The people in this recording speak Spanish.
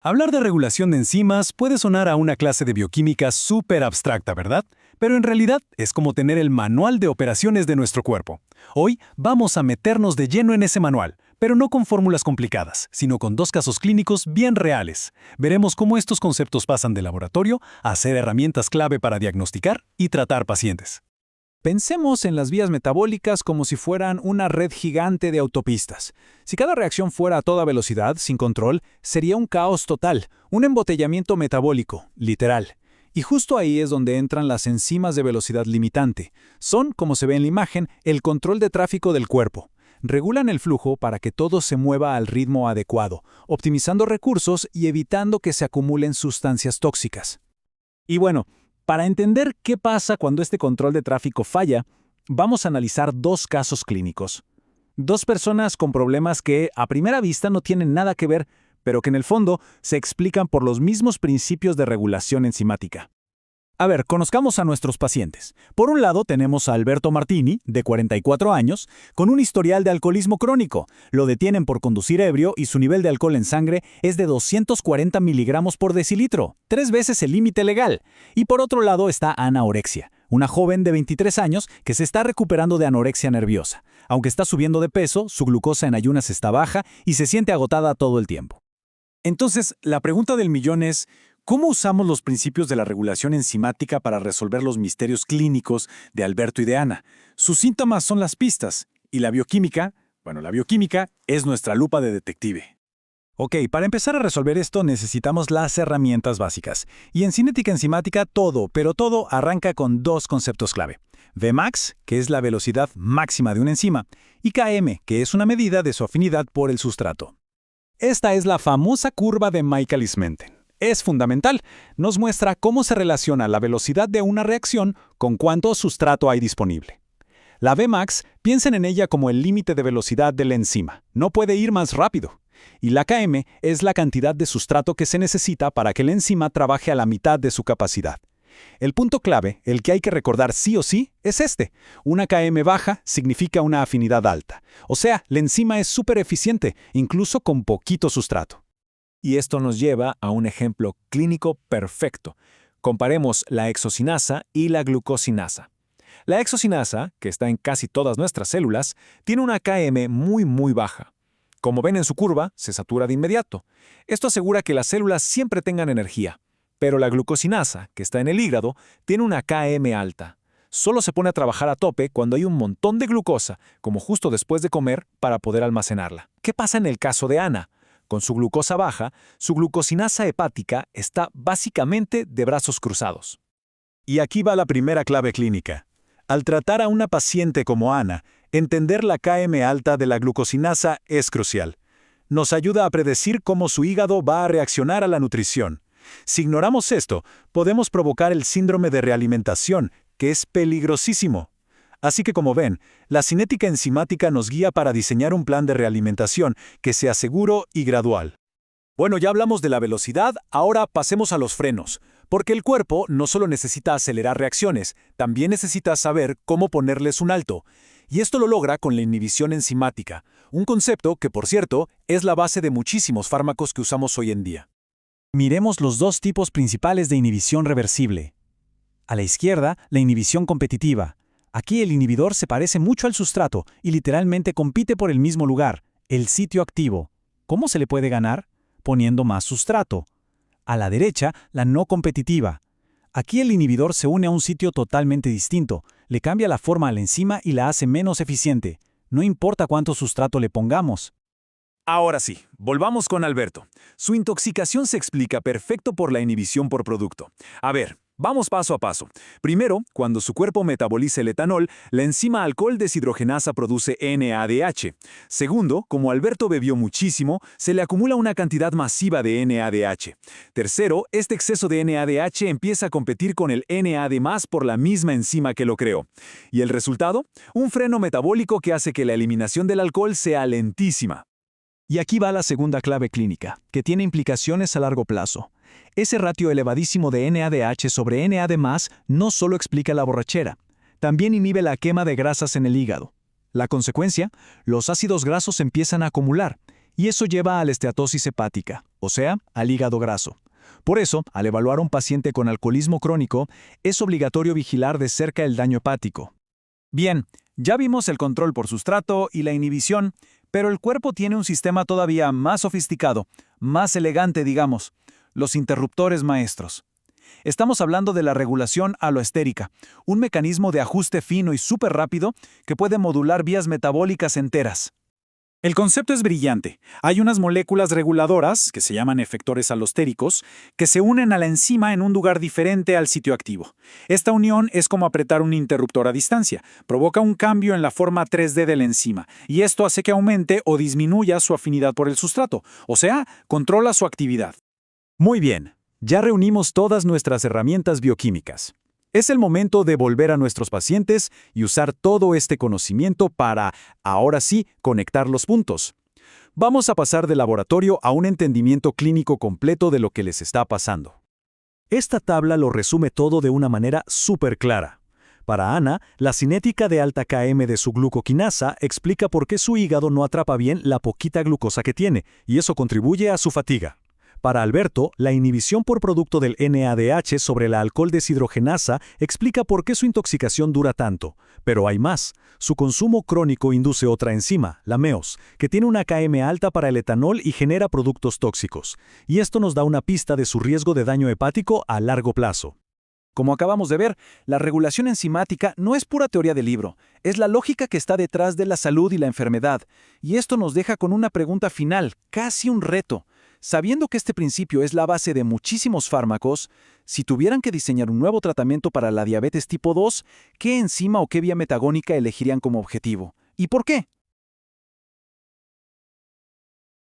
Hablar de regulación de enzimas puede sonar a una clase de bioquímica súper abstracta, ¿verdad? Pero en realidad es como tener el manual de operaciones de nuestro cuerpo. Hoy vamos a meternos de lleno en ese manual, pero no con fórmulas complicadas, sino con dos casos clínicos bien reales. Veremos cómo estos conceptos pasan de laboratorio a ser herramientas clave para diagnosticar y tratar pacientes. Pensemos en las vías metabólicas como si fueran una red gigante de autopistas. Si cada reacción fuera a toda velocidad, sin control, sería un caos total, un embotellamiento metabólico, literal. Y justo ahí es donde entran las enzimas de velocidad limitante. Son, como se ve en la imagen, el control de tráfico del cuerpo. Regulan el flujo para que todo se mueva al ritmo adecuado, optimizando recursos y evitando que se acumulen sustancias tóxicas. Y bueno, para entender qué pasa cuando este control de tráfico falla, vamos a analizar dos casos clínicos. Dos personas con problemas que a primera vista no tienen nada que ver, pero que en el fondo se explican por los mismos principios de regulación enzimática. A ver, conozcamos a nuestros pacientes. Por un lado tenemos a Alberto Martini, de 44 años, con un historial de alcoholismo crónico. Lo detienen por conducir ebrio y su nivel de alcohol en sangre es de 240 miligramos por decilitro, 3 veces el límite legal. Y por otro lado está anorexia, una joven de 23 años que se está recuperando de anorexia nerviosa. Aunque está subiendo de peso, su glucosa en ayunas está baja y se siente agotada todo el tiempo. Entonces, la pregunta del millón es, ¿cómo usamos los principios de la regulación enzimática para resolver los misterios clínicos de Alberto y de Ana? Sus síntomas son las pistas, y la bioquímica es nuestra lupa de detective. Ok, para empezar a resolver esto necesitamos las herramientas básicas. Y en cinética enzimática pero todo arranca con dos conceptos clave. Vmax, que es la velocidad máxima de una enzima, y Km, que es una medida de su afinidad por el sustrato. Esta es la famosa curva de Michaelis-Menten. Es fundamental. Nos muestra cómo se relaciona la velocidad de una reacción con cuánto sustrato hay disponible. La Vmax, piensen en ella como el límite de velocidad de la enzima. No puede ir más rápido. Y la Km es la cantidad de sustrato que se necesita para que la enzima trabaje a la mitad de su capacidad. El punto clave, el que hay que recordar sí o sí, es este. Una Km baja significa una afinidad alta. O sea, la enzima es súper eficiente, incluso con poquito sustrato. Y esto nos lleva a un ejemplo clínico perfecto. Comparemos la hexocinasa y la glucosinasa. La hexocinasa, que está en casi todas nuestras células, tiene una Km muy baja. Como ven en su curva, se satura de inmediato. Esto asegura que las células siempre tengan energía. Pero la glucosinasa, que está en el hígado, tiene una Km alta. Solo se pone a trabajar a tope cuando hay un montón de glucosa, como justo después de comer, para poder almacenarla. ¿Qué pasa en el caso de Ana? Con su glucosa baja, su glucosinasa hepática está básicamente de brazos cruzados. Y aquí va la primera clave clínica. Al tratar a una paciente como Ana, entender la Km alta de la glucosinasa es crucial. Nos ayuda a predecir cómo su hígado va a reaccionar a la nutrición. Si ignoramos esto, podemos provocar el síndrome de realimentación, que es peligrosísimo. Así que como ven, la cinética enzimática nos guía para diseñar un plan de realimentación que sea seguro y gradual. Bueno, ya hablamos de la velocidad, ahora pasemos a los frenos, porque el cuerpo no solo necesita acelerar reacciones, también necesita saber cómo ponerles un alto. Y esto lo logra con la inhibición enzimática, un concepto que, por cierto, es la base de muchísimos fármacos que usamos hoy en día. Miremos los dos tipos principales de inhibición reversible. A la izquierda, la inhibición competitiva. Aquí el inhibidor se parece mucho al sustrato y literalmente compite por el mismo lugar, el sitio activo. ¿Cómo se le puede ganar? Poniendo más sustrato. A la derecha, la no competitiva. Aquí el inhibidor se une a un sitio totalmente distinto, le cambia la forma a la enzima y la hace menos eficiente. No importa cuánto sustrato le pongamos. Ahora sí, volvamos con Alberto. Su intoxicación se explica perfecto por la inhibición por producto. A ver, vamos paso a paso. Primero, cuando su cuerpo metaboliza el etanol, la enzima alcohol deshidrogenasa produce NADH. Segundo, como Alberto bebió muchísimo, se le acumula una cantidad masiva de NADH. Tercero, este exceso de NADH empieza a competir con el NAD+ por la misma enzima que lo creó. ¿Y el resultado? Un freno metabólico que hace que la eliminación del alcohol sea lentísima. Y aquí va la segunda clave clínica, que tiene implicaciones a largo plazo. Ese ratio elevadísimo de NADH sobre NAD+ no solo explica la borrachera, también inhibe la quema de grasas en el hígado. La consecuencia, los ácidos grasos empiezan a acumular, y eso lleva a la esteatosis hepática, o sea, al hígado graso. Por eso, al evaluar a un paciente con alcoholismo crónico, es obligatorio vigilar de cerca el daño hepático. Bien, ya vimos el control por sustrato y la inhibición, pero el cuerpo tiene un sistema todavía más sofisticado, más elegante, digamos, los interruptores maestros. Estamos hablando de la regulación aloestérica, un mecanismo de ajuste fino y súper rápido que puede modular vías metabólicas enteras. El concepto es brillante. Hay unas moléculas reguladoras, que se llaman efectores alostéricos, que se unen a la enzima en un lugar diferente al sitio activo. Esta unión es como apretar un interruptor a distancia. Provoca un cambio en la forma 3D de la enzima, y esto hace que aumente o disminuya su afinidad por el sustrato, o sea, controla su actividad. Muy bien, ya reunimos todas nuestras herramientas bioquímicas. Es el momento de volver a nuestros pacientes y usar todo este conocimiento para, ahora sí, conectar los puntos. Vamos a pasar del laboratorio a un entendimiento clínico completo de lo que les está pasando. Esta tabla lo resume todo de una manera súper clara. Para Ana, la cinética de alta Km de su glucoquinasa explica por qué su hígado no atrapa bien la poquita glucosa que tiene, y eso contribuye a su fatiga. Para Alberto, la inhibición por producto del NADH sobre la alcohol deshidrogenasa explica por qué su intoxicación dura tanto. Pero hay más. Su consumo crónico induce otra enzima, la MEOS, que tiene una Km alta para el etanol y genera productos tóxicos. Y esto nos da una pista de su riesgo de daño hepático a largo plazo. Como acabamos de ver, la regulación enzimática no es pura teoría del libro, es la lógica que está detrás de la salud y la enfermedad. Y esto nos deja con una pregunta final, casi un reto. Sabiendo que este principio es la base de muchísimos fármacos, si tuvieran que diseñar un nuevo tratamiento para la diabetes tipo 2, ¿qué enzima o qué vía metagónica elegirían como objetivo? ¿Y por qué?